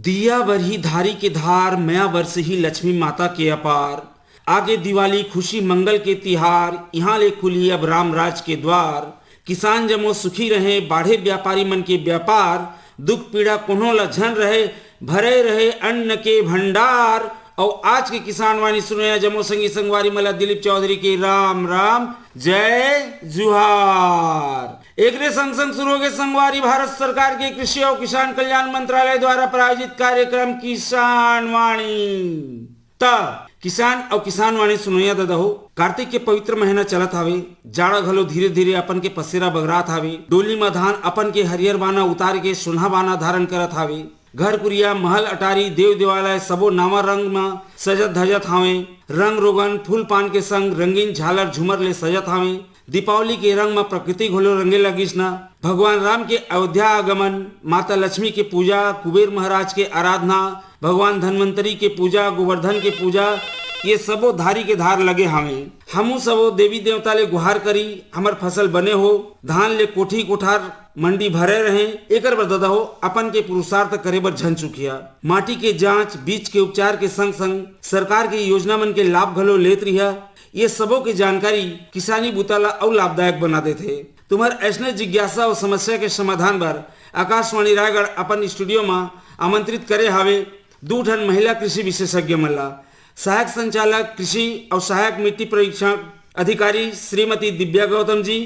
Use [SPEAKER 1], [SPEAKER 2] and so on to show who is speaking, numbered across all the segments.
[SPEAKER 1] दिया बरही धारी के धार, मया वर्ष ही लक्ष्मी माता के अपार। आगे दिवाली खुशी मंगल के तिहार, यहाँ ले खुली अब राम राज के द्वार। किसान जमो सुखी रहे, बाढ़े व्यापारी मन के व्यापार। दुख पीड़ा कोन्हों ला झन रहे, भरे रहे अन्न के भंडार। और आज के किसान वाणी सुनया जमो संगी संगवारी मला दिलीप चौधरी के राम राम जय जुहार। एकरे संग संग शुरू हो गए संगवारी भारत सरकार के कृषि और किसान कल्याण मंत्रालय द्वारा प्रायोजित कार्यक्रम किसान वाणी। किसान और किसान वाणी सुनैया दादा हो, कार्तिक के पवित्र महीना चलत हावे। जाड़ा घलो धीरे धीरे अपन के पसेरा बगरात हावे। डोली में धान अपन के हरियर बाना उतार के सुनहा बाना धारण करत हावे। घर कुरिया महल अटारी देव देवालय सबो नावा रंग में सजत धजत हावे। रंग रोगन फूल पान के संग रंगीन झालर झूमर ले सजत हावे। दीपावली के रंग में प्रकृति घोलो रंगे लगिस ना। भगवान राम के अयोध्या आगमन, माता लक्ष्मी के पूजा, कुबेर महाराज के आराधना, भगवान धन्वंतरी के पूजा, गोवर्धन के पूजा, ये सबो धारी के धार लगे हावे। हमू सबो देवी देवता ले गुहार करी हमर फसल बने हो, धान ले कोठी कोठार मंडी भरे रहे। एकर बर दादा हो अपन के पुरुषार्थ करे बर झन चुकिया। माटी के जांच, बीज के उपचार के संग संग सरकार के योजना मन के लाभ घलो लेत रिहा। ये सबों की जानकारी किसानी बुताला और लाभदायक बना देते। तुम्हार ऐसने जिज्ञासा और समस्या के समाधान बर आकाशवाणी रायगढ़ अपन स्टूडियो में आमंत्रित करे हावे दू ठन महिला कृषि विशेषज्ञ मन ला। सहायक संचालक कृषि और सहायक मिट्टी परीक्षण अधिकारी श्रीमती दिव्या गौतम जी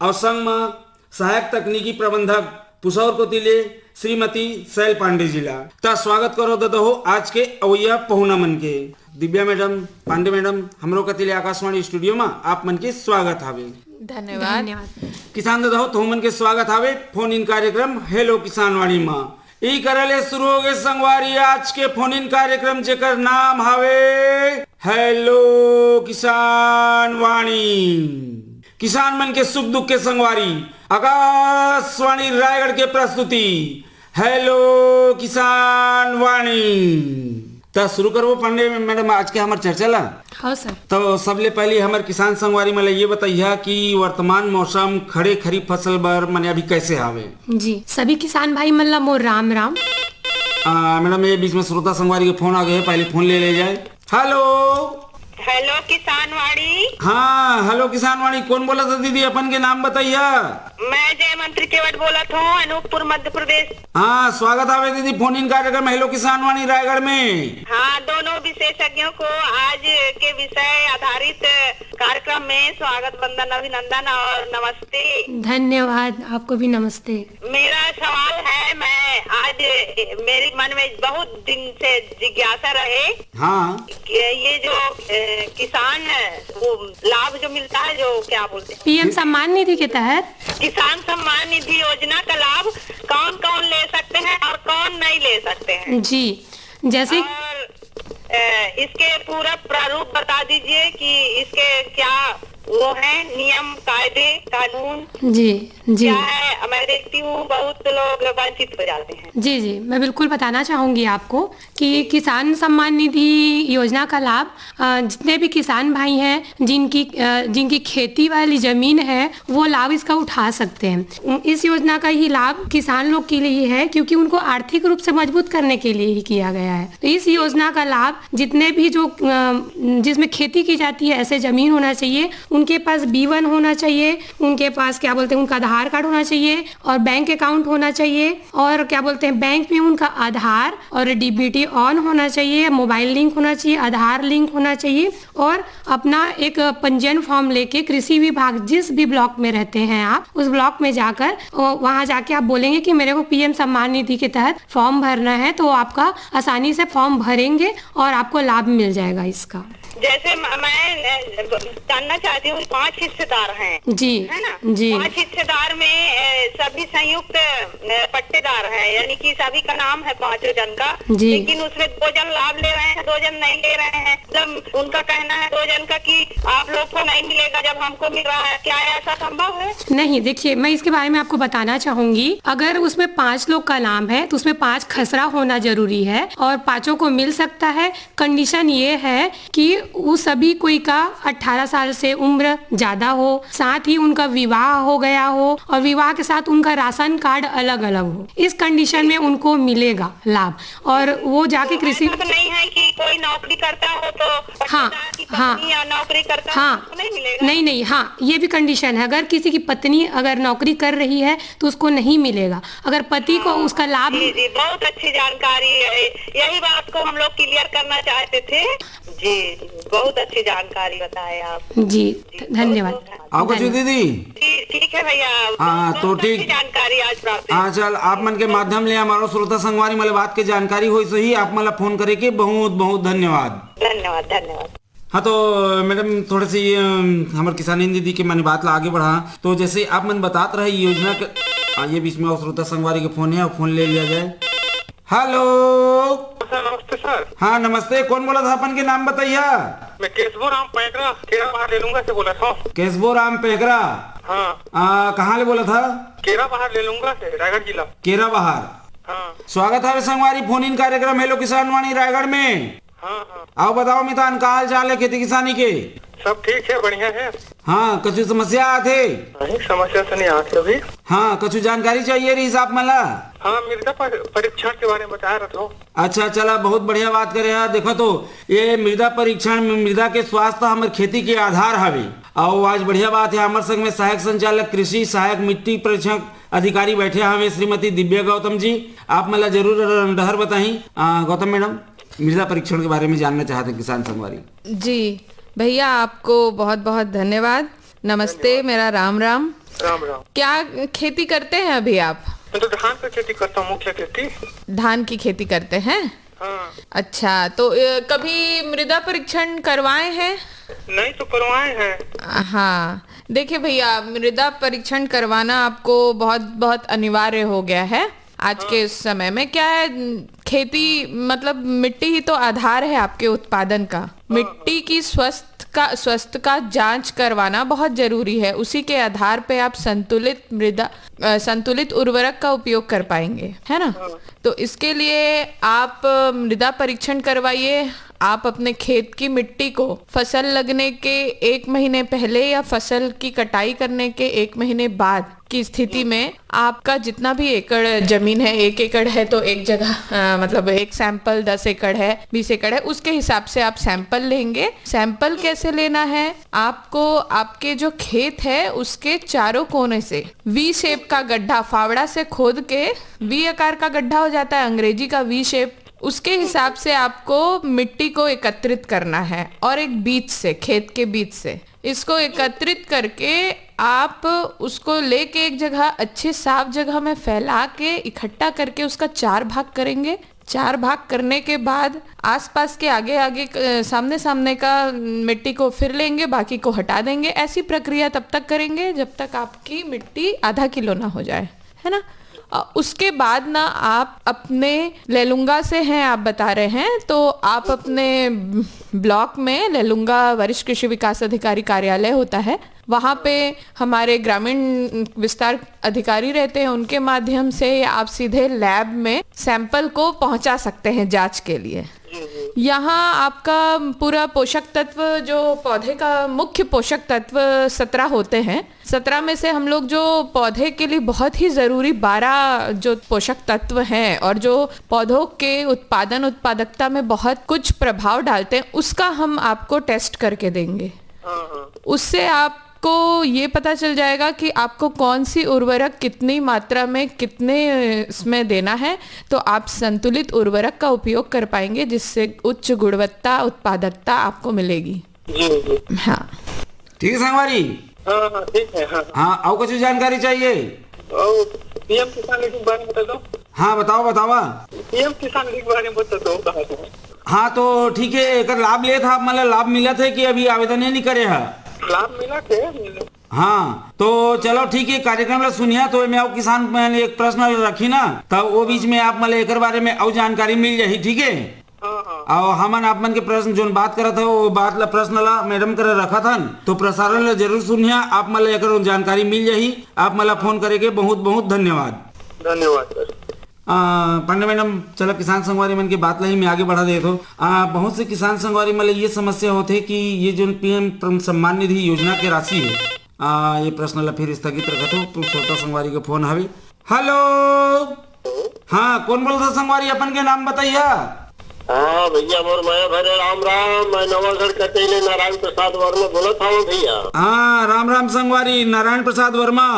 [SPEAKER 1] और संग में सहायक तकनीकी प्रबंधक पुसौर कोतिले श्रीमती शैल पांडे जी ला। ता स्वागत करो दादा हो आज के अवैया पहुना मन के। दिव्या मैडम, पांडे मैडम, हमरो कतिले आकाशवाणी स्टूडियो में आप मन के स्वागत हावे।
[SPEAKER 2] धन्यवाद।
[SPEAKER 1] किसान दादा हो तो मन के स्वागत हावे फोन इन कार्यक्रम हेलो किसान वाणी में। ई करले शुरू हो गए संगवारी आज के फोन इन कार्यक्रम जेकर नाम हावे हेलो किसान वाणी। किसान मन के सुख दुख के संगवारी आकाशवाणी रायगढ़ के प्रस्तुति हेलो किसान वाणी। तो शुरू करो पांडे मैडम आज के हमार चर्चा ला।
[SPEAKER 2] हाँ सर।
[SPEAKER 1] तो सबले पहले हमारे किसान संगवारी में ये बताइए कि वर्तमान मौसम खड़े खरीफ फसल बर मने अभी कैसे हावे।
[SPEAKER 2] जी सभी किसान भाई मन ला मोर राम राम।
[SPEAKER 1] मैडम ये बीच में श्रोता संगवारी के फोन आ गए, पहले फोन ले जाए। हेलो
[SPEAKER 3] हेलो किसान वाणी।
[SPEAKER 1] हाँ हेलो किसान वाणी, कौन बोला था दीदी? अपन के नाम बताइए।
[SPEAKER 3] मैं जय मंत्री केवट बोलत हूँ, अनूपपुर मध्य प्रदेश।
[SPEAKER 1] हाँ स्वागत है दीदी फोन इन कार्यक्रम हेलो किसान वाणी रायगढ़ में।
[SPEAKER 3] हाँ दोनों विशेषज्ञों को आज के विषय आधारित कार्यक्रम में स्वागत, वंदन, अभिनंदन और नमस्ते।
[SPEAKER 2] धन्यवाद, आपको भी नमस्ते।
[SPEAKER 3] मेरा सवाल है, मैं आज मेरे मन में बहुत दिन से जिज्ञासा रहे।
[SPEAKER 1] हाँ
[SPEAKER 3] ये जो किसान वो लाभ जो मिलता है, जो क्या बोलते हैं
[SPEAKER 2] पीएम सम्मान निधि के तहत
[SPEAKER 3] किसान सम्मान निधि योजना का लाभ कौन कौन ले सकते हैं और कौन नहीं ले सकते हैं?
[SPEAKER 2] जी जैसे
[SPEAKER 3] और इसके पूरा प्रारूप बता दीजिए कि इसके क्या वो है नियम, कायदे, कानून
[SPEAKER 2] जी जी
[SPEAKER 3] क्या है। मैं देखती हूँ बहुत लोग वंचित हो जाते हैं।
[SPEAKER 2] जी जी मैं बिल्कुल बताना चाहूँगी आपको कि किसान सम्मान निधि योजना का लाभ जितने भी किसान भाई हैं जिनकी खेती वाली जमीन है वो लाभ इसका उठा सकते हैं। इस योजना का ही लाभ किसान लोग के लिए है क्योंकि उनको आर्थिक रूप से मजबूत करने के लिए ही किया गया है। तो इस योजना का लाभ जितने भी जो जिसमें खेती की जाती है ऐसे जमीन होना चाहिए, उनके पास B1 होना चाहिए, उनके पास क्या बोलते हैं उनका आधार कार्ड होना चाहिए और बैंक अकाउंट होना चाहिए और क्या बोलते हैं बैंक में उनका आधार और DBT ऑन होना चाहिए, मोबाइल लिंक होना चाहिए, आधार लिंक होना चाहिए और अपना एक पंजीयन फॉर्म लेके कृषि विभाग जिस भी ब्लॉक में रहते हैं आप उस ब्लॉक में जाकर वहां जाके आप बोलेंगे कि मेरे को पीएम सम्मान निधि के तहत फॉर्म भरना है, तो आपका आसानी से फॉर्म भरेंगे और आपको लाभ मिल जाएगा इसका।
[SPEAKER 3] जैसे मैं जानना चाहती हूँ, 5 हिस्सेदार हैं
[SPEAKER 2] जी,
[SPEAKER 3] है ना
[SPEAKER 2] जी।
[SPEAKER 3] 5 हिस्सेदार में सभी संयुक्त पट्टेदार हैं, यानी कि सभी का नाम है 5 जन का, लेकिन उसमें 2 जन लाभ ले रहे हैं, 2 जन नहीं ले रहे हैं। जब उनका कहना है 2 जन का कि आप लोग को नहीं मिलेगा जब हमको मिल रहा है, क्या ऐसा संभव है?
[SPEAKER 2] नहीं, देखिए मैं इसके बारे में आपको बताना चाहूंगी। अगर उसमें 5 लोग का नाम है तो उसमें 5 खसरा होना जरूरी है और 5 को मिल सकता है। कंडीशन ये है कि उस सभी कोई का 18 साल से उम्र ज्यादा हो, साथ ही उनका विवाह हो गया हो और विवाह के साथ उनका राशन कार्ड अलग अलग हो, इस कंडीशन में उनको मिलेगा लाभ। और वो जाके कृषि
[SPEAKER 3] ऐसा तो नहीं है कि कोई नौकरी करता हो तो
[SPEAKER 2] हाँ
[SPEAKER 3] पट्टेदार की
[SPEAKER 2] हाँ
[SPEAKER 3] पत्नी या नौकरी करता हो
[SPEAKER 2] हाँ
[SPEAKER 3] तो नहीं मिलेगा?
[SPEAKER 2] नहीं हाँ, ये भी कंडीशन है। अगर किसी की पत्नी अगर नौकरी कर रही है तो उसको नहीं मिलेगा। अगर पति को उसका लाभ।
[SPEAKER 3] जी, बहुत अच्छी जानकारी है, यही बात को हम लोग क्लियर करना चाहते थे। जी, बहुत अच्छी जानकारी बताए आप।
[SPEAKER 2] जी धन्यवाद।
[SPEAKER 1] आपको जी दीदी।
[SPEAKER 3] जी ठीक है भैया।
[SPEAKER 1] हाँ, तो
[SPEAKER 3] बहुत
[SPEAKER 1] ठीक।
[SPEAKER 3] अच्छी जानकारी आज प्राप्त हुई।
[SPEAKER 1] हाँ चल, आप मन के माध्यम ले हमारो श्रोता संगवारी मतलब बात के जानकारी हुई सही, आप मतलब फोन करे के बहुत बहुत धन्यवाद।
[SPEAKER 3] धन्यवाद धन्यवाद।
[SPEAKER 1] हाँ तो मैडम थोड़ी सी हमारे किसानी दीदी के मैंने बात ला आगे बढ़ा। तो जैसे आप मन बतात रहे योजना के, आइए बीच में और श्रोता संगवारी के फोन है और फोन ले लिया जाए। हेलो
[SPEAKER 4] सर, नमस्ते सर।
[SPEAKER 1] हाँ नमस्ते, कौन बोला था? अपन के नाम बताइए।
[SPEAKER 4] मैं केशव राम पैकरा केरा बाहर ले लूंगा से बोला था।
[SPEAKER 1] केशव राम पेगरा।
[SPEAKER 4] हाँ।
[SPEAKER 1] कहाँ ले बोला था?
[SPEAKER 4] केरा बाहर ले लूंगा से रायगढ़ जिला।
[SPEAKER 1] केरा बाहर।
[SPEAKER 4] हाँ
[SPEAKER 1] स्वागत है संगवारी फोन इन कार्यक्रम हेलो किसान वाणी रायगढ़ में।
[SPEAKER 4] हाँ हाँ।
[SPEAKER 1] आओ बताओ मितान का हाल चाल है खेती किसानी के?
[SPEAKER 4] सब ठीक है, बढ़िया है।
[SPEAKER 1] हाँ कछु समस्या आथे?
[SPEAKER 4] नहीं, समस्या से नहीं आती अभी।
[SPEAKER 1] हाँ कछु जानकारी चाहिए रही हिसाब मला?
[SPEAKER 4] हाँ, मृदा परीक्षण के बारे में बता रहा था।
[SPEAKER 1] अच्छा चला, बहुत बढ़िया बात करे है। देखो तो ये मृदा परीक्षण में मृदा के स्वास्थ्य हमारे खेती के आधार हवे। और आज बढ़िया बात है, हमारे संग में सहायक संचालक कृषि सहायक मिट्टी परीक्षण अधिकारी बैठे हमें श्रीमती दिव्या गौतम जी। आप मला जरूर डहर बताई। गौतम मैडम, मृदा परीक्षण के बारे में जानना चाहते हैं किसान संगवारी।
[SPEAKER 5] जी भैया, आपको बहुत बहुत धन्यवाद। नमस्ते, मेरा राम राम।
[SPEAKER 4] राम राम।
[SPEAKER 5] क्या खेती करते हैं अभी आप?
[SPEAKER 4] मैं तो धान की खेती करता हूँ, मुख्य खेती।
[SPEAKER 5] धान की खेती करते हैं?
[SPEAKER 4] हाँ।
[SPEAKER 5] अच्छा, तो कभी मृदा परीक्षण करवाए हैं?
[SPEAKER 4] नहीं तो करवाए हैं।
[SPEAKER 5] हाँ, देखिए भैया, मृदा परीक्षण करवाना आपको बहुत बहुत अनिवार्य हो गया है आज के इस समय में। क्या है, खेती मतलब मिट्टी ही तो आधार है आपके उत्पादन का। मिट्टी की स्वस्थ का जांच करवाना बहुत जरूरी है। उसी के आधार पे आप संतुलित उर्वरक का उपयोग कर पाएंगे, है ना? तो इसके लिए आप मृदा परीक्षण करवाइए। आप अपने खेत की मिट्टी को फसल लगने के 1 महीने पहले या फसल की कटाई करने के 1 महीने बाद की स्थिति में आपका जितना भी एकड़ जमीन है, 1 एकड़ है तो एक जगह मतलब एक सैंपल, 10 एकड़ है, 20 एकड़ है, उसके हिसाब से आप सैंपल लेंगे। सैंपल कैसे लेना है? आपको आपके जो खेत है उसके चारों कोने से वी शेप का गड्ढा, फावड़ा से खोद के वी आकार का गड्ढा हो जाता है, अंग्रेजी का वी शेप, उसके हिसाब से आपको मिट्टी को एकत्रित करना है। और एक बीच से, खेत के बीच से इसको एकत्रित करके आप उसको लेके एक जगह, अच्छे साफ जगह में फैला के इकट्ठा करके उसका 4 भाग करेंगे। 4 भाग करने के बाद आसपास के आगे सामने का मिट्टी को फिर लेंगे, बाकी को हटा देंगे। ऐसी प्रक्रिया तब तक करेंगे जब तक आपकी मिट्टी आधा किलो ना हो जाए, है ना? उसके बाद ना आप अपने लेलुंगा से हैं, आप बता रहे हैं, तो आप अपने ब्लॉक में लेलुंगा वरिष्ठ कृषि विकास अधिकारी कार्यालय होता है, वहाँ पे हमारे ग्रामीण विस्तार अधिकारी रहते हैं, उनके माध्यम से आप सीधे लैब में सैंपल को पहुँचा सकते हैं जांच के लिए। यहाँ आपका पूरा पोषक तत्व, जो पौधे का मुख्य पोषक तत्व 17 होते हैं, 17 में से हम लोग जो पौधे के लिए बहुत ही ज़रूरी 12 जो पोषक तत्व हैं और जो पौधों के उत्पादकता में बहुत कुछ प्रभाव डालते हैं, उसका हम आपको टेस्ट करके देंगे। उससे आपको ये पता चल जाएगा कि आपको कौन सी उर्वरक कितनी मात्रा में कितने इसमें देना है, तो आप संतुलित उर्वरक का उपयोग कर पाएंगे, जिससे उच्च गुणवत्ता उत्पादकता आपको मिलेगी। हाँ
[SPEAKER 1] ठीक है संगवारी।
[SPEAKER 4] हाँ ठीक है।
[SPEAKER 1] हाँ और कुछ जानकारी चाहिए?
[SPEAKER 4] पीएम किसान निधि के बारे में बता दो।
[SPEAKER 1] हाँ बताओ।
[SPEAKER 4] पीएम किसान निधि के बारे में बता दो।
[SPEAKER 1] हाँ तो ठीक है, एक लाभ लिया था, मतलब लाभ मिला था कि अभी आवेदन नहीं करे है?
[SPEAKER 4] लाभ मिला थे।
[SPEAKER 1] हाँ तो चलो ठीक है, कार्यक्रम ला सुनिया। तो मैं आप किसान मैंने एक प्रश्न रखी ना, तब वो बीच में आप मतलब एक बारे में और जानकारी मिल जाए, ठीक है? और हमन आप मन के प्रश्न जो बात करा था, वो बात ला प्रश्न ला मैडम करे रखा था, तो प्रसारण ला जरूर सुनिया, आप मतलब एक जानकारी मिल जाही। आप मतलब फोन करेंगे, बहुत बहुत धन्यवाद।
[SPEAKER 4] धन्यवाद सर।
[SPEAKER 1] पांडे मैडम चलो किसान संगवारी मन की बात ला ही मैं आगे बढ़ा दे तो बहुत से किसान संगवारी मतलब ये समस्या होते कि ये जो पीएम सम्मान निधि योजना के राशि है ये प्रश्न ला फिर स्थगित रखा तो छोटा संगवारी का फोन हवे। हेलो हाँ कौन बोल रहा संगवारी अपन के नाम बताइए।
[SPEAKER 4] हाँ भैया मोर मैं भरे राम राम मैं नवागढ़ कटेले नारायण प्रसाद वर्मा बोला था भैया।
[SPEAKER 1] हाँ राम राम संगवारी नारायण प्रसाद वर्मा।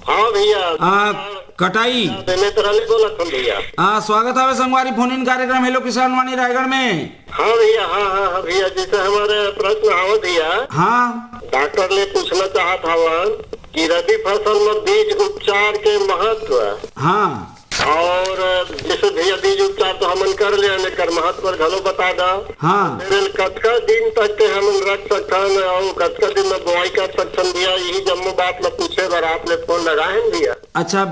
[SPEAKER 4] हाँ भैया
[SPEAKER 1] कटाई
[SPEAKER 4] देने तरह बोला था भैया।
[SPEAKER 1] स्वागत है संगवारी फोन इन कार्यक्रम हेलो किसान वाणी रायगढ़ में।
[SPEAKER 4] हाँ भैया हाँ भैया जैसे हमारे प्रश्न आवा भैया।
[SPEAKER 1] हाँ
[SPEAKER 4] डॉक्टर ने पूछना चाहत हवन कि रबी फसल में बीज उपचार के महत्व।
[SPEAKER 1] हाँ
[SPEAKER 4] और जैसे भैया बीज उपचार तो हमन कर ले लेकर महत्व घलो बता दा।
[SPEAKER 1] हाँ
[SPEAKER 4] कतका दिन तक के हमन रख सकथन और कतका दिन में बुआई कर सकथन भैया यही जम्मू बात में पूछे बर आपने फोन लगाए भैया।
[SPEAKER 1] अच्छा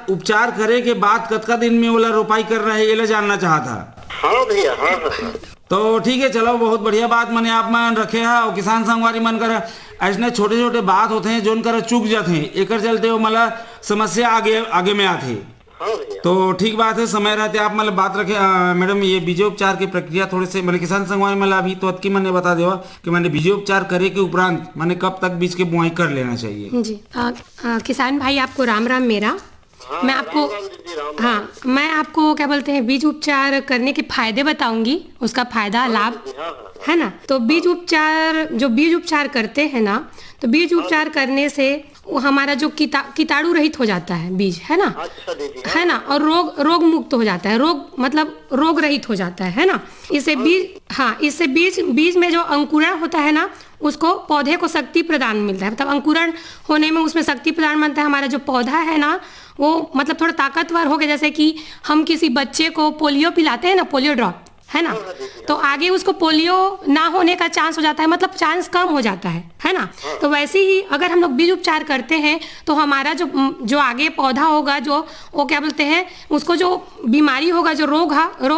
[SPEAKER 1] उपचार करे के बाद कतका दिन में ओला रोपाई कर रहे ये जानना चाहता।
[SPEAKER 4] हाँ भैया हाँ
[SPEAKER 1] तो ठीक है चलो बहुत बढ़िया बात मैंने आप मन रखे है और किसान संगवारी मन कर ऐसे छोटे छोटे बात होते हैं जो कर चूक जाते हैं एक चलते वो मतलब समस्या आगे में आते। तो ठीक बात है समय रहते आप मतलब बात रखे मैडम ये बीजोपचार की प्रक्रिया थोड़े से मैंने किसान संगवारी मतलब अभी तो अतकी मैंने बता देवा कि मैंने बीजोपचार करे के उपरांत मैंने कब तक बीज के बुआई कर लेना चाहिए।
[SPEAKER 2] जी किसान भाई आपको राम राम मेरा। मैं आपको मैं आपको क्या बोलते हैं बीज उपचार करने के फायदे बताऊंगी उसका फायदा लाभ है ना। तो बीज उपचार करते हैं ना तो बीज उपचार करने से वो हमारा जो कीटाणु रहित हो जाता है बीज है ना।
[SPEAKER 4] अच्छा दीदी
[SPEAKER 2] है ना और रोग मुक्त हो जाता है रोग रहित हो जाता है ना। इससे बीज में जो अंकुरण होता है ना उसको पौधे को शक्ति प्रदान मिलता है मतलब अंकुरण होने में उसमें शक्ति प्रदान मिलता है। हमारा जो पौधा है ना वो मतलब थोड़ा ताकतवर हो गया जैसे कि हम किसी बच्चे को पोलियो पिलाते हैं ना पोलियो ड्रॉप है ना तो आगे उसको पोलियो ना होने का चांस हो जाता है मतलब चांस कम हो जाता है ना। तो वैसे ही अगर हम लोग बीज उपचार करते हैं तो हमारा जो आगे पौधा होगा जो वो क्या बोलते हैं उसको जो बीमारी होगा जो रोग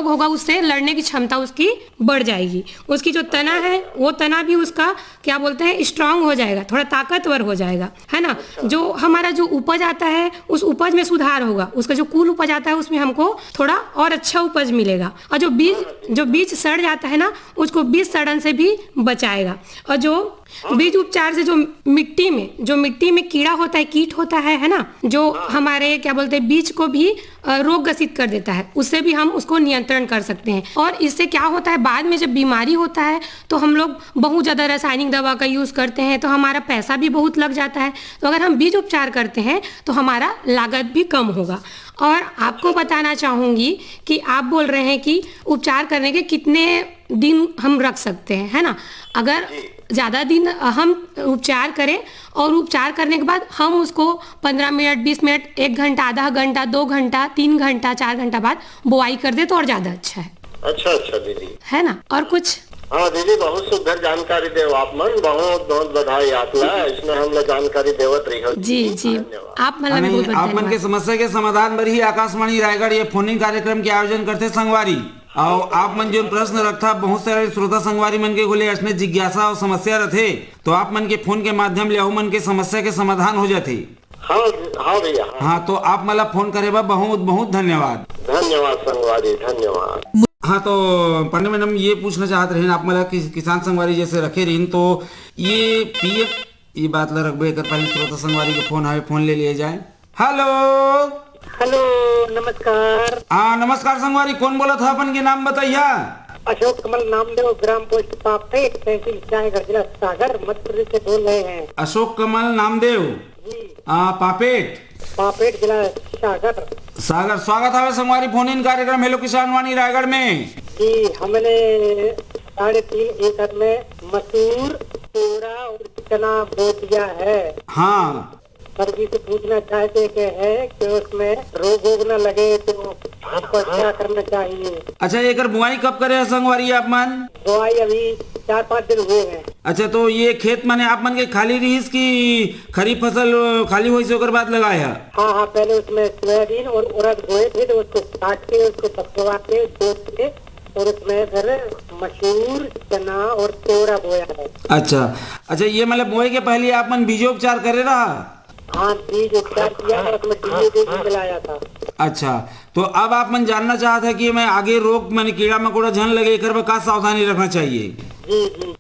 [SPEAKER 2] होगा उससे लड़ने की क्षमता उसकी बढ़ जाएगी। उसकी जो तना है वो तना भी उसका क्या बोलते हैं स्ट्रांग हो जाएगा थोड़ा ताकतवर हो जाएगा है ना। जो हमारा जो उपज आता है उस उपज में सुधार होगा उसका जो कुल उपज आता है उसमें हमको थोड़ा और अच्छा उपज मिलेगा। और जो बीज सड़ जाता है ना उसको बीज सड़न से भी बचाएगा। और जो बीज उपचार से जो मिट्टी में कीड़ा होता है कीट होता है ना जो हमारे क्या बोलते हैं बीज को भी रोग ग्रसित कर देता है उससे भी हम उसको नियंत्रण कर सकते हैं। और इससे क्या होता है बाद में जब बीमारी होता है तो हम लोग बहुत ज़्यादा रासायनिक दवा का यूज़ करते हैं तो हमारा पैसा भी बहुत लग जाता है। तो अगर हम बीज उपचार करते हैं तो हमारा लागत भी कम होगा। और आपको बताना चाहूँगी कि आप बोल रहे हैं कि उपचार करने के कितने दिन हम रख सकते हैं है ना। अगर ज़्यादा दिन हम उपचार करें और उपचार करने के बाद हम उसको 15 मिनट 20 मिनट 1 घंटा आधा घंटा 2 घंटा 3 घंटा 4 घंटा बाद बुआई कर दे तो और ज़्यादा अच्छा है।
[SPEAKER 4] अच्छा दीदी
[SPEAKER 2] है ना। और कुछ
[SPEAKER 4] हाँ दीदी बहुत सुंदर जानकारी दे आप मन बहुत बधाई आपला इसमें हम लोग जानकारी देवत रही।
[SPEAKER 2] जी आप
[SPEAKER 1] मन के समस्या के समाधान पर ही आकाशवाणी रायगढ़ ये फोनिंग कार्यक्रम के आयोजन करते संगवारी और आप मन जो प्रश्न रखता बहुत सारे श्रोता संगवारी मन के गोले इसमें जिज्ञासा और समस्या रथे तो आप मन के फोन के माध्यम ले मन के समस्या के समाधान हो जाते।
[SPEAKER 4] हाँ भैया
[SPEAKER 1] हाँ तो आप मला फोन करे बहुत धन्यवाद
[SPEAKER 4] संगवारी धन्यवाद।
[SPEAKER 1] हाँ तो पांडे मैडम ये पूछना चाहते रहे आप मला किसान संगवारी जैसे रखे रही तो ये पीएम ये बात ला रखबे कर पहले श्रोता संगवारी के फोन ले लिए जाए।
[SPEAKER 3] हेलो नमस्कार।
[SPEAKER 1] नमस्कार संगवारी कौन बोला था अपन के नाम बताइए।
[SPEAKER 3] अशोक कमल नामदेव ग्राम पोस्ट पापेट तहसील रायगढ़ जिला सागर मध्य प्रदेश से बोल रहे हैं।
[SPEAKER 1] अशोक कमल नामदेव
[SPEAKER 3] पापेट जिला सागर
[SPEAKER 1] स्वागत है संगवारी फोन इन कार्यक्रम हेलो किसान वाणी रायगढ़ में।
[SPEAKER 3] जी हमने 3.5 एकड़ में मसूर तोरा और चना बो दिया है।
[SPEAKER 1] हाँ
[SPEAKER 3] सर जी से पूछना चाहते कि उसमें रोग न लगे तो हमको क्या करना चाहिए।
[SPEAKER 1] अच्छा एक बुआई कब करे संगवारी आप मन।
[SPEAKER 3] बुआई अभी 4-5 दिन हुए हैं।
[SPEAKER 1] अच्छा तो ये खेत माने आप मन के खाली रहीस की खरीफ फसल खाली हुई से बाद लगाया।
[SPEAKER 3] हाँ पहले उसमें सोयाबीन और उड़द बोए थे तो उसको काट के उसको पकवा के जोत के और उसमें फिर मसूर चना और तोरा बोया है।
[SPEAKER 1] अच्छा ये मतलब बोए के पहले आप मन बीजोपचार करे रहा।
[SPEAKER 6] हाँ, बीज उपचार किया और उसमें DAP भी मिलाया था।
[SPEAKER 1] अच्छा, तो अब आप मन जानना चाहते हैं कि मैं आगे रोग मैंने कीड़ा मकोड़ा झन लगे कर का सावधानी रखना चाहिए।
[SPEAKER 6] जी जी।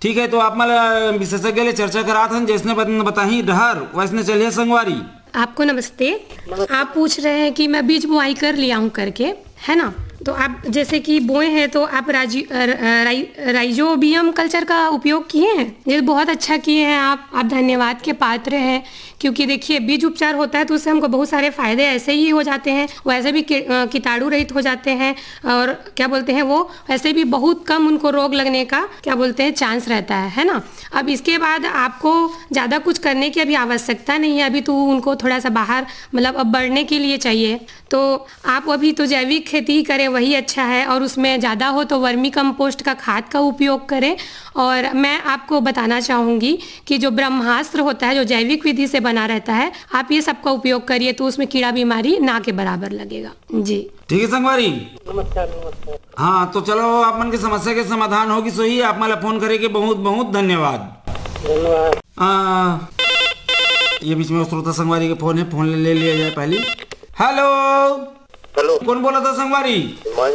[SPEAKER 1] ठीक है, तो आप मला विशेषज्ञ ले चर्चा करा था जैसने बताही डहर वैसने चलिए संगवारी।
[SPEAKER 2] आपको नमस्ते। आप पूछ रहे हैं कि मैं बीज बुआई कर लिया हूँ करके, है ना? तो आप जैसे कि बोए हैं तो आप राइजोबियम कल्चर का उपयोग किए हैं, ये बहुत अच्छा किए हैं आप धन्यवाद के पात्र हैं। क्योंकि देखिए बीज उपचार होता है तो उससे हमको बहुत सारे फायदे ऐसे ही हो जाते हैं, वैसे भी कीटाणु रहित हो जाते हैं और क्या बोलते हैं वो वैसे भी बहुत कम उनको रोग लगने का क्या बोलते हैं चांस रहता है ना। अब इसके बाद आपको ज़्यादा कुछ करने की अभी आवश्यकता नहीं है, अभी तो उनको थोड़ा सा बाहर मतलब अब बढ़ने के लिए चाहिए, तो आप अभी तो जैविक खेती ही करें वही अच्छा है, और उसमें ज़्यादा हो तो वर्मी कंपोस्ट का खाद का उपयोग करें। और मैं आपको बताना चाहूँगी कि जो ब्रह्मास्त्र होता है जो जैविक विधि से बना रहता है, आप ये सब का उपयोग करिए तो उसमें कीड़ा बीमारी ना के बराबर लगेगा। जी
[SPEAKER 1] ठीक है संगवारी।
[SPEAKER 6] नमस्कार नमस्कार।
[SPEAKER 1] हाँ, तो चलो आप मन की समस्या के समाधान होगी सही, आप मला फोन करेंगे, बहुत बहुत धन्यवाद।
[SPEAKER 6] धन्यवाद।
[SPEAKER 1] ये बीच में श्रोता संगवारी के फोन है, फोन ले लिया जाए पहले। हेलो
[SPEAKER 4] हेलो,
[SPEAKER 1] कौन बोला था संगवारी?
[SPEAKER 4] मैं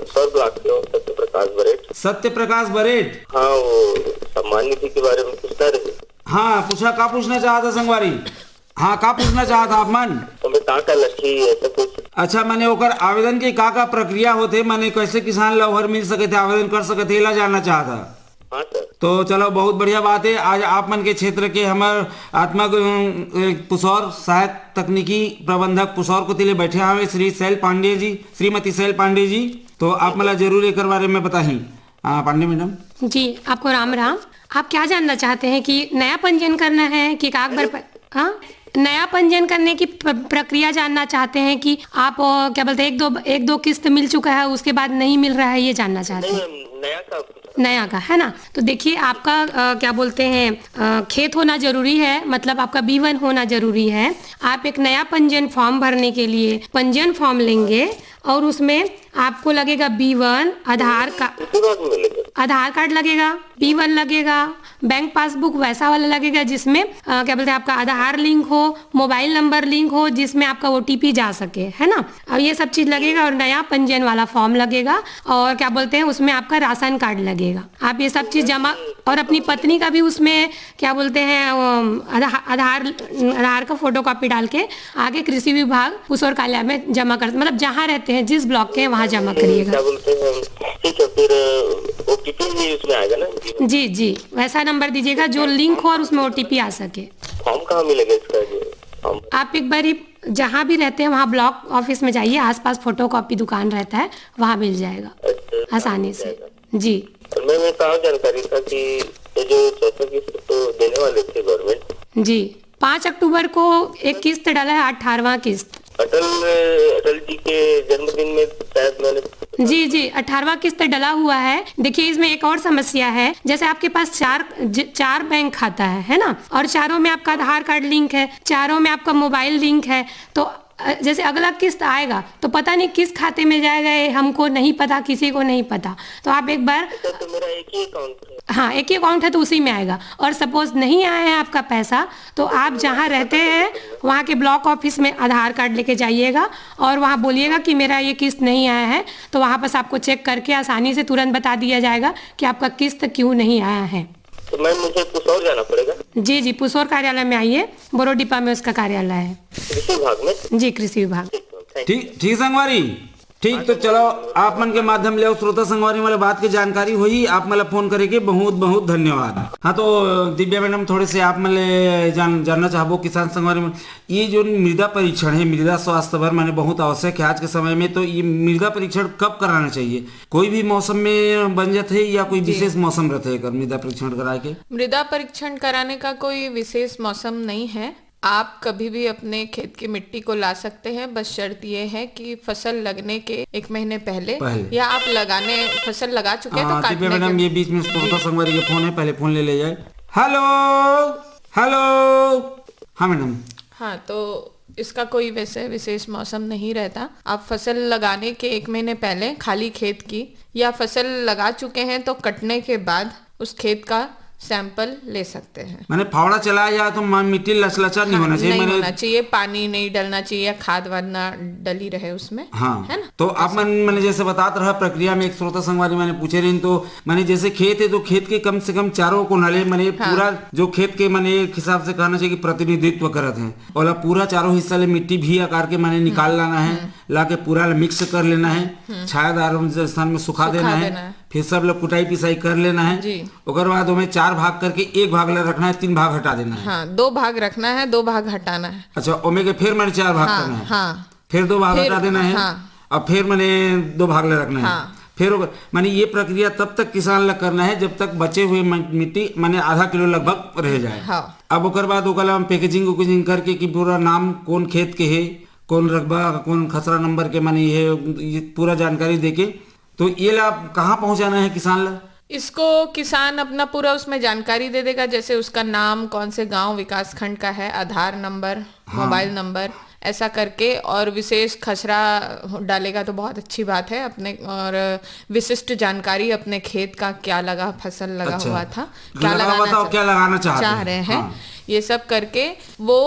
[SPEAKER 4] सर ब्लॉक से हूँ, सत्य प्रकाश बरेट।
[SPEAKER 1] सत्य प्रकाश बरेट।
[SPEAKER 4] हाँ, वो सम्मान निधि के बारे में पूछता रहे।
[SPEAKER 1] हाँ पूछा, का पूछना चाहता संगवारी? हाँ, का पूछना चाहता आप मन?
[SPEAKER 4] तो मैं का लक्ष्य ऐसा कुछ।
[SPEAKER 1] अच्छा, मैंने ओकर आवेदन की का प्रक्रिया होते, मैंने कैसे किसान लवहर मिल सके थे, आवेदन कर सके थे, ला जानना चाहता।
[SPEAKER 4] हाँ सर।
[SPEAKER 1] तो चलो बहुत बढ़िया बात है, आज आप मन के क्षेत्र के हमारे आत्मा पुसौर सहायक तकनीकी प्रबंधक पुसौर को तिले बैठे हुए श्री शैल पांडे जी, श्रीमती शैल पांडे जी, तो आप मला जरूर एक बारे में बताएं। पांडे मैडम
[SPEAKER 2] जी, आपको राम राम। आप क्या जानना चाहते हैं कि नया पंजीयन करना है कि कागबर पर? हाँ, नया पंजीयन करने की प्रक्रिया जानना चाहते हैं कि आप क्या बोलते हैं एक दो किस्त मिल चुका है उसके बाद नहीं मिल रहा है, ये जानना चाहते हैं? नया का है ना। तो देखिए आपका क्या बोलते हैं खेत होना जरूरी है, मतलब आपका B1 होना जरूरी है। आप एक नया पंजीयन फॉर्म भरने के लिए पंजीयन फॉर्म लेंगे और उसमें आपको लगेगा B1 आधार कार्ड लगेगा, B1 लगेगा, बैंक पासबुक वैसा वाला लगेगा जिसमें क्या बोलते हैं आपका आधार लिंक हो, मोबाइल नंबर लिंक हो, जिसमें आपका OTP जा सके, है ना। और ये सब चीज लगेगा और नया पंजीयन वाला फॉर्म लगेगा और क्या बोलते हैं उसमें आपका राशन कार्ड लगेगा। आप ये सब चीज जमा और अपनी पत्नी का भी उसमें क्या बोलते हैं आधार का फोटो कॉपी डाल के आगे कृषि विभाग पुसौर कार्यालय में जमा कर, मतलब जहाँ रहते हैं जिस ब्लॉक के वहाँ जमा करिएगा।
[SPEAKER 4] क्या बोलते हैं, ठीक है, फिर OTP भी उसमें आएगा ना?
[SPEAKER 2] जी जी, वैसा नंबर दीजिएगा जो लिंक हो और उसमें OTP आ सके।
[SPEAKER 4] फॉर्म कहाँ मिलेगा इसका?
[SPEAKER 2] आप एक बार जहाँ भी रहते हैं वहाँ ब्लॉक ऑफिस में जाइए, आसपास फोटो कॉपी दुकान रहता है, वहाँ मिल जाएगा आसानी से। जी,
[SPEAKER 4] मैं कहा जानकारी था कि ये जो चौथा किस्त तो देने वाले थे गवर्नमेंट
[SPEAKER 2] जी, 5 अक्टूबर को एक किस्त डाला है, 18वां किस्त।
[SPEAKER 4] अटल जी के जन्मदिन में शायद मैंने।
[SPEAKER 2] जी, 18वां किस्त डला हुआ है। देखिए इसमें एक और समस्या है, जैसे आपके पास चार बैंक खाता है ना, और चारों में आपका आधार कार्ड लिंक है, चारों में आपका मोबाइल लिंक है, तो जैसे अगला किस्त आएगा तो पता नहीं किस खाते में जाएगा, हमको नहीं पता, किसी को नहीं पता। तो आप एक बार
[SPEAKER 4] तो मेरा एक ही अकाउंट है।
[SPEAKER 2] हाँ, एक ही अकाउंट है तो उसी में आएगा। और सपोज नहीं आया है आपका पैसा तो आप जहाँ रहते हैं वहाँ के ब्लॉक ऑफिस में आधार कार्ड लेके जाइएगा और वहाँ बोलिएगा कि मेरा ये किस्त नहीं आया है, तो वहाँ पर आपको चेक करके आसानी से तुरंत बता दिया जाएगा कि आपका किस्त क्यों नहीं आया है।
[SPEAKER 4] तो मैं मुझे पुसौर जाना पड़ेगा?
[SPEAKER 2] जी, पुसौर कार्यालय में आइए, बोरोडिपा में उसका कार्यालय है।
[SPEAKER 4] कृषि विभाग में?
[SPEAKER 2] जी, कृषि विभाग।
[SPEAKER 1] ठीक संगवारी, ठीक। तो चलो आप मन के माध्यम ले श्रोता संगवारी वाले बात की जानकारी हुई, आप मतलब फोन करेंगे, बहुत बहुत धन्यवाद। हाँ, तो दिव्या मैडम थोड़े से आप मतलब जानना चाहबो किसान संगवारी में ये जो मृदा परीक्षण है, मृदा स्वास्थ्य पर मैंने बहुत आवश्यक है आज के समय में। तो ये मृदा परीक्षण कब कराना चाहिए? कोई भी मौसम में बन जाते है या कोई विशेष मौसम रहते है मृदा परीक्षण करा के?
[SPEAKER 5] मृदा परीक्षण कराने का कोई विशेष मौसम नहीं है, आप कभी भी अपने खेत की मिट्टी को ला सकते हैं। बस शर्त ये है कि फसल लगने के 1 महीने पहले या आप फसल लगा चुके हैं तो काटने के।
[SPEAKER 1] मैडम ये बीच में श्रोता संगवारी के फोन है, पहले फोन ले जाए। हेलो। हाँ मैडम।
[SPEAKER 5] हाँ, तो इसका कोई वैसे विशेष मौसम नहीं रहता। आप फसल लगाने के 1 महीने पहले खाली खेत की या फसल लगा चुके हैं तो कटने के बाद उस खेत का सैंपल ले सकते हैं।
[SPEAKER 1] मैंने फावड़ा चलाया जाए तो मिट्टी लचलचा नहीं होना चाहिए,
[SPEAKER 5] नहीं
[SPEAKER 1] मैंने
[SPEAKER 5] होना चाहिए, पानी नहीं डलना चाहिए, खाद वाद ना डली रहे उसमें।
[SPEAKER 1] हाँ
[SPEAKER 5] है ना।
[SPEAKER 1] तो आप मैंने जैसे बताते रहा प्रक्रिया में, एक श्रोता संगवारी मैंने पूछे रही, तो मैंने जैसे खेत है तो खेत के कम से कम चारों को नले मैंने पूरा जो खेत के मैंने एक हिसाब से कहना चाहिए कि प्रतिनिधित्व करते हैं, और पूरा चारों हिस्सा ले मिट्टी भी आकार के मैंने निकाल लाना है, ला के पूरा मिक्स कर लेना है, छायादार स्थान में सुखा देना है, फिर सब लोग कुटाई पिसाई कर लेना है, उसके बाद हमें 4 भाग करके 1 भाग ले रखना है, 3 भाग हटा देना है।
[SPEAKER 5] हाँ, 2 भाग रखना है, 2 भाग हटाना है।
[SPEAKER 1] अच्छा, ओमे के फिर मैंने 4 भाग करना है।
[SPEAKER 5] हाँ,
[SPEAKER 1] फिर 2 भाग हटा देना है। और फिर मैंने 2 भाग ले रखना है। फिर मैंने ये प्रक्रिया तब तक किसान लग करना है जब तक बचे हुए मिट्टी मैंने आधा किलो लगभग रह जाए। अब उसके बाद ओकला हम पैकेजिंग करके कि पूरा नाम कौन खेत के है, कौन रकबा, कौन खसरा नंबर के मैंने ये पूरा जानकारी देके, तो ये लाभ कहाँ पहुंचाना है किसान ला?
[SPEAKER 5] इसको किसान अपना पूरा उसमें जानकारी दे देगा, जैसे उसका नाम, कौन से गांव विकास खंड का है, आधार नंबर, मोबाइल नंबर, ऐसा करके, और विशेष खसरा डालेगा तो बहुत अच्छी बात है अपने, और विशिष्ट जानकारी अपने खेत का, क्या लगा, फसल लगा हुआ था, क्या लगाना चाह रहे हैं, ये सब करके वो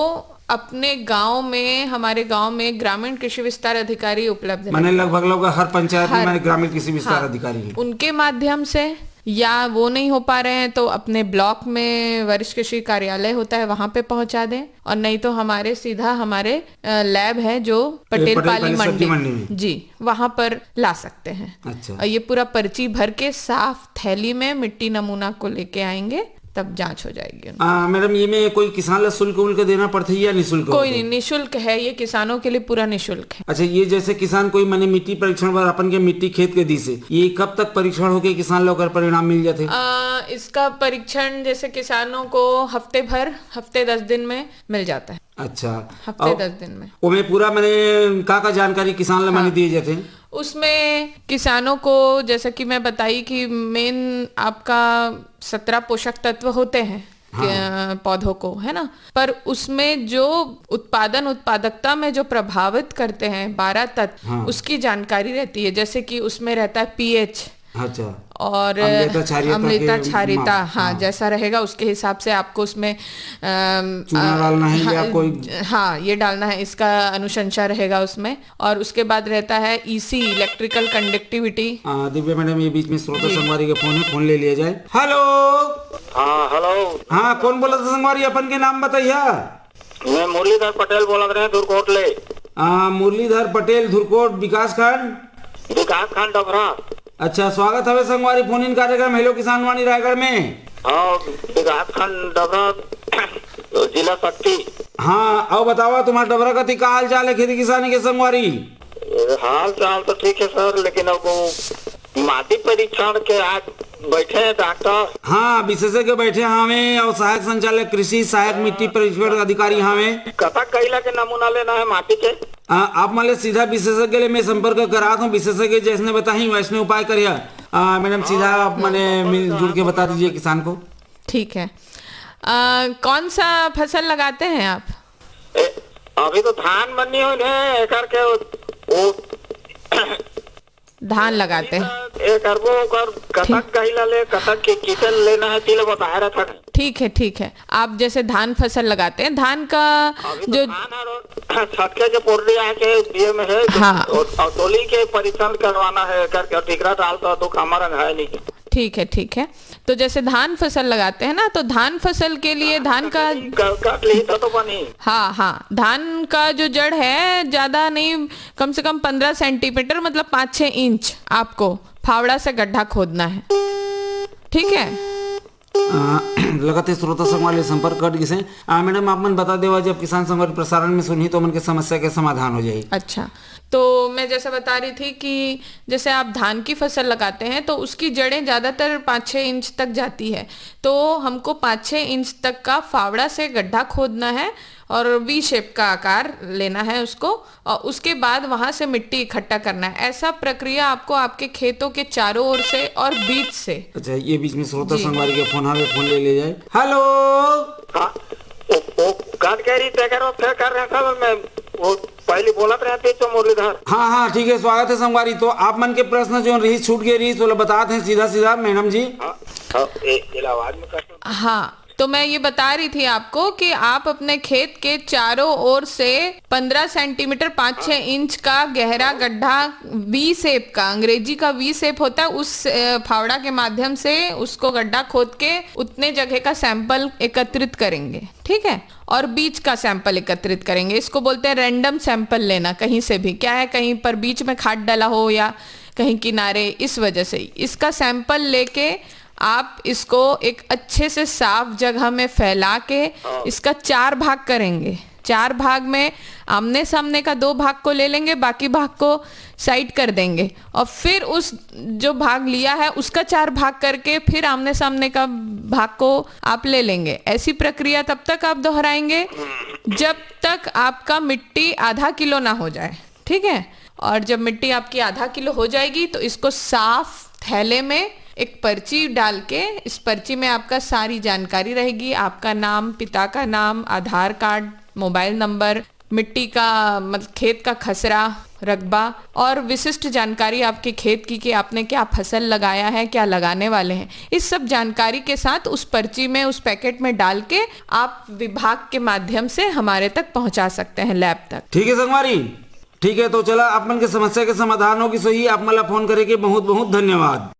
[SPEAKER 5] अपने गांव में, हमारे गांव में ग्रामीण कृषि विस्तार अधिकारी उपलब्ध है।
[SPEAKER 1] मैंने लगभग हर पंचायत में मैंने ग्रामीण कृषि विस्तार अधिकारी है, उनके
[SPEAKER 5] माध्यम से, या वो नहीं हो पा रहे हैं तो अपने ब्लॉक में वरिष्ठ कृषि कार्यालय होता है, वहां पे पहुंचा दें, और नहीं तो हमारे सीधा हमारे लैब है जो पटेल पाली मंडी में, जी, वहां पर ला सकते हैं।
[SPEAKER 1] अच्छा।
[SPEAKER 5] और ये पूरा पर्ची भर के साफ थैली में मिट्टी नमूना को लेके आएंगे, तब जांच हो जाएगी।
[SPEAKER 1] मैडम, ये में कोई किसान ला शुल्क देना पड़ता है या निःशुल्क?
[SPEAKER 5] कोई नहीं, निःशुल्क है, ये किसानों के लिए पूरा निःशुल्क है।
[SPEAKER 1] अच्छा, ये जैसे किसान कोई मैंने मिट्टी परीक्षण पर अपन के मिट्टी खेत के दी से, ये कब तक परीक्षण होके किसान लोग परिणाम मिल जाते?
[SPEAKER 5] इसका परीक्षण जैसे किसानों को हफ्ते 10 दिन में मिल जाता है।
[SPEAKER 1] अच्छा,
[SPEAKER 5] हफ्ते 10 दिन में।
[SPEAKER 1] वो पूरा मैंने का जानकारी किसान ला मैंने दिए जाते हैं?
[SPEAKER 5] उसमें किसानों को, जैसे कि मैं बताई कि मेन आपका 17 पोषक तत्व होते हैं पौधों को, है ना, पर उसमें जो उत्पादकता में जो प्रभावित करते हैं 12 तत्व, उसकी जानकारी रहती है, जैसे कि उसमें रहता है पीएच,
[SPEAKER 1] अच्छा,
[SPEAKER 5] और अम्लता क्षारीयता, हाँ, जैसा रहेगा उसके हिसाब से आपको उसमें
[SPEAKER 1] चूना डालना है, या कोई,
[SPEAKER 5] हाँ, ये डालना है, इसका अनुशंसा रहेगा उसमें। और उसके बाद रहता है EC, electrical conductivity.
[SPEAKER 1] Divya madam, ये बीच में श्रोता संगवारी का फोन ले लिया जाए। हेलो।
[SPEAKER 4] हाँ, हेलो।
[SPEAKER 1] हाँ, कौन बोला था संगवारी? अपन के नाम बताइए।
[SPEAKER 4] मैं मुरलीधर पटेल बोल रहे हैं, धुरकोट ले।
[SPEAKER 1] मुरलीधर पटेल, धुरकोट विकास खंड
[SPEAKER 4] डबरा।
[SPEAKER 1] अच्छा, स्वागत है संगवारी फोन इन कार्यक्रम हेलो किसान वाणी रायगढ़ में।
[SPEAKER 4] हाँ, विकास खंड डबरा, जिला शक्ति।
[SPEAKER 1] हाँ, अब बताओ तुम्हारा डबरा का क्या हाल चाल है खेती किसानी के संगवारी?
[SPEAKER 4] हाल चाल तो ठीक है सर, लेकिन अब माटी परीक्षण के आज बैठे हैं डॉक्टर।
[SPEAKER 1] हाँ, विशेषज्ञ बैठे हमें, और सहायक संचालक कृषि, सहायक मिट्टी परीक्षण अधिकारी हमें।
[SPEAKER 4] कतक कैला के नमूना लेना है माटी के?
[SPEAKER 1] आप मान सीधा विशेषज्ञ ले मैं संपर्क करा हूँ, विशेषज्ञ जैसने बताई वैसने उपाय करिए। मैडम, सीधा आप मैंने मिलजुल के बता दीजिए किसान को।
[SPEAKER 5] ठीक है। कौन सा फसल लगाते हैं आप?
[SPEAKER 4] अभी तो धान बनी हुई है, एकर के वो
[SPEAKER 5] धान लगाते हैं।
[SPEAKER 4] कतक कहिला ले, कतक के किसल लेना है, तिल बता रहा था।
[SPEAKER 5] ठीक है। आप जैसे धान फसल लगाते हैं, धान का जो
[SPEAKER 4] छटके के पोर्डी आके दिए में है,
[SPEAKER 5] हाँ,
[SPEAKER 4] और टोली के परीक्षण करवाना है, करके टिकरा डालता तो कामा रंग है नहीं।
[SPEAKER 5] ठीक है। तो जैसे धान फसल लगाते हैं ना, तो धान फसल के लिए धान का
[SPEAKER 4] काट ली तो बनी।
[SPEAKER 5] हाँ, धान का जो जड़ है ज्यादा नहीं, कम से कम 15 सेंटीमीटर, मतलब 5-6 इंच आपको फावड़ा से गड्ढा खोदना है। ठीक है।
[SPEAKER 1] लगाते श्रोता संगवारी संपर्क कर किसे। मैडम, आप मन बता देवा, जब किसान संगवारी प्रसारण में सुनी तो मन के समस्या के समाधान हो जाए।
[SPEAKER 5] अच्छा, तो मैं जैसे बता रही थी कि जैसे आप धान की फसल लगाते हैं तो उसकी जड़ें ज़्यादातर 5-6 इंच तक जाती है, तो हमको 5-6 इंच तक का फावड़ा से गड्ढा खोदना है और वी शेप का आकार लेना है उसको, और उसके बाद वहां से मिट्टी इकट्ठा करना है। ऐसा प्रक्रिया आपको आपके खेतों के चारों ओर से और बीच से।
[SPEAKER 1] अच्छा, ये बीच में श्रोता संगवारी के फोन ले जाए। हेलो।
[SPEAKER 4] काट के रही तय करो, फिर कर रहे हैं सर, मैं वो पहले बोलत रहते तो मुरलीधर।
[SPEAKER 1] हाँ, ठीक है, स्वागत है संगवारी। तो आप मन के प्रश्न जो रही छूट गए रही तो बताते हैं सीधा मैडम जी।
[SPEAKER 4] इलाहाबाद में कर सकते।
[SPEAKER 5] हाँ, तो मैं ये बता रही थी आपको कि आप अपने खेत के चारों ओर से 15 सेंटीमीटर 5-6 इंच का गहरा गड्ढा वी शेप का, अंग्रेजी का वी शेप होता है, उस फावड़ा के माध्यम से उसको गड्ढा खोद के उतने जगह का सैंपल एकत्रित करेंगे, ठीक है। और बीच का सैंपल एकत्रित करेंगे। इसको बोलते हैं रैंडम सैंपल लेना, कहीं से भी। क्या है, कहीं पर बीच में खाद डाला हो या कहीं किनारे, इस वजह से इसका सैंपल लेके आप इसको एक अच्छे से साफ जगह में फैला के इसका 4 भाग करेंगे। 4 भाग में आमने सामने का 2 भाग को ले लेंगे, बाकी भाग को साइड कर देंगे और फिर उस जो भाग लिया है उसका 4 भाग करके फिर आमने सामने का भाग को आप ले लेंगे। ऐसी प्रक्रिया तब तक आप दोहराएंगे जब तक आपका मिट्टी आधा किलो ना हो जाए, ठीक है। और जब मिट्टी आपकी आधा किलो हो जाएगी तो इसको साफ थैले में एक पर्ची डाल के, इस पर्ची में आपका सारी जानकारी रहेगी, आपका नाम, पिता का नाम, आधार कार्ड, मोबाइल नंबर, मिट्टी का मतलब खेत का खसरा, रकबा और विशिष्ट जानकारी आपके खेत की कि आपने क्या फसल लगाया है, क्या लगाने वाले हैं। इस सब जानकारी के साथ उस पर्ची में, उस पैकेट में डाल के आप विभाग के माध्यम से हमारे तक पहुंचा सकते हैं, लैब तक।
[SPEAKER 1] ठीक है संगवारी, ठीक है। तो चला अपन के समस्या के समाधान होगी। सही, आप मला फोन करे के बहुत बहुत धन्यवाद।